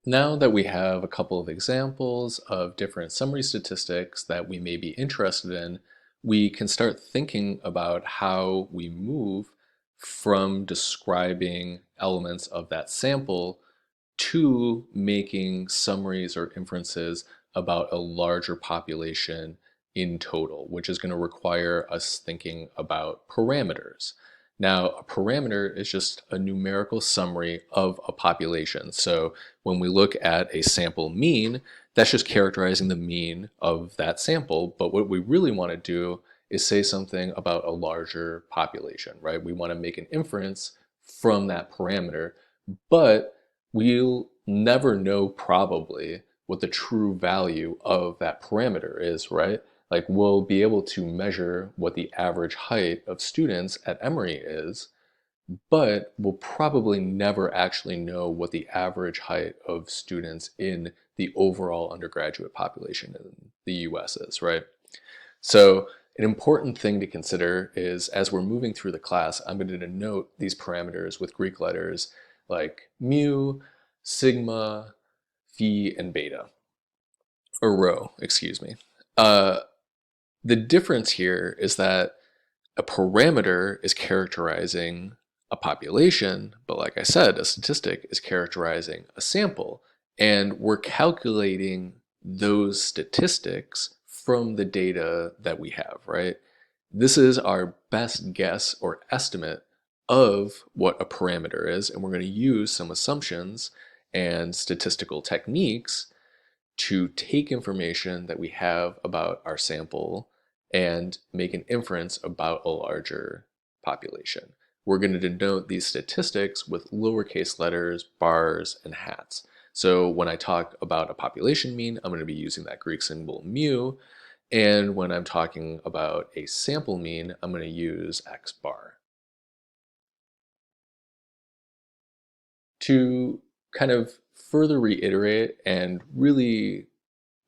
Now that we have a couple of examples of different summary statistics that we may be interested in, we can start thinking about how we move from describing elements of that sample to making summaries or inferences about a larger population in total, which is going to require us thinking about parameters. Now, a parameter is just a numerical summary of a population. So when we look at a sample mean, that's just characterizing the mean of that sample. But what we really want to do is say something about a larger population, right? We want to make an inference from that parameter, but we'll never know probably what the true value of that parameter is, right? Like we'll be able to measure what the average height of students at Emory is, but we'll probably never actually know what the average height of students in the overall undergraduate population in the US is, right? So an important thing to consider is as we're moving through the class, I'm going to denote these parameters with Greek letters like mu, sigma, phi, and beta, or rho, excuse me. Uh, the difference here is that a parameter is characterizing a population, but like I said, a statistic is characterizing a sample. And we're calculating those statistics from the data that we have, right? This is our best guess or estimate of what a parameter is, and we're going to use some assumptions and statistical techniques to take information that we have about our sample and make an inference about a larger population. We're going to denote these statistics with lowercase letters, bars, and hats. So when I talk about a population mean, I'm going to be using that Greek symbol mu. And when I'm talking about a sample mean, I'm going to use X bar. To kind of further reiterate and really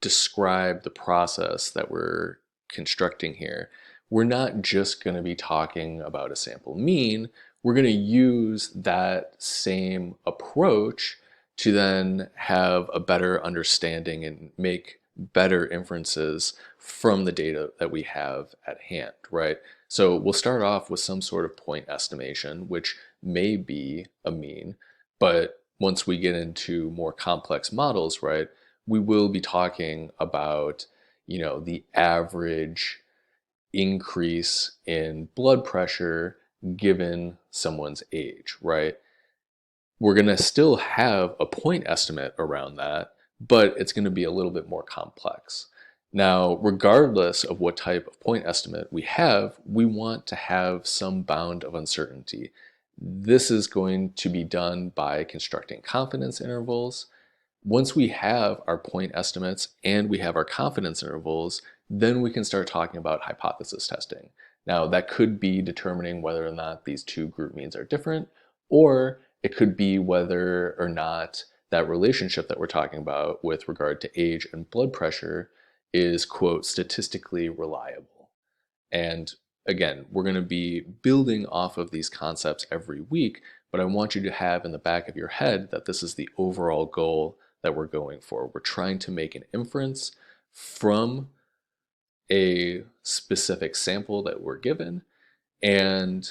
describe the process that we're constructing here, we're not just going to be talking about a sample mean. We're going to use that same approach to then have a better understanding and make better inferences from the data that we have at hand, right? So we'll start off with some sort of point estimation, which may be a mean, but once we get into more complex models, right, we will be talking about, the average increase in blood pressure given someone's age, right? We're going to still have a point estimate around that, but it's going to be a little bit more complex. Now, regardless of what type of point estimate we have, we want to have some bound of uncertainty. This is going to be done by constructing confidence intervals. Once we have our point estimates and we have our confidence intervals, then we can start talking about hypothesis testing. Now, that could be determining whether or not these two group means are different, or it could be whether or not that relationship that we're talking about with regard to age and blood pressure is, quote, statistically reliable. And again, we're going to be building off of these concepts every week, but I want you to have in the back of your head that this is the overall goal that we're going for. We're trying to make an inference from a specific sample that we're given and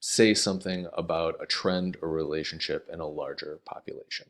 say something about a trend or relationship in a larger population.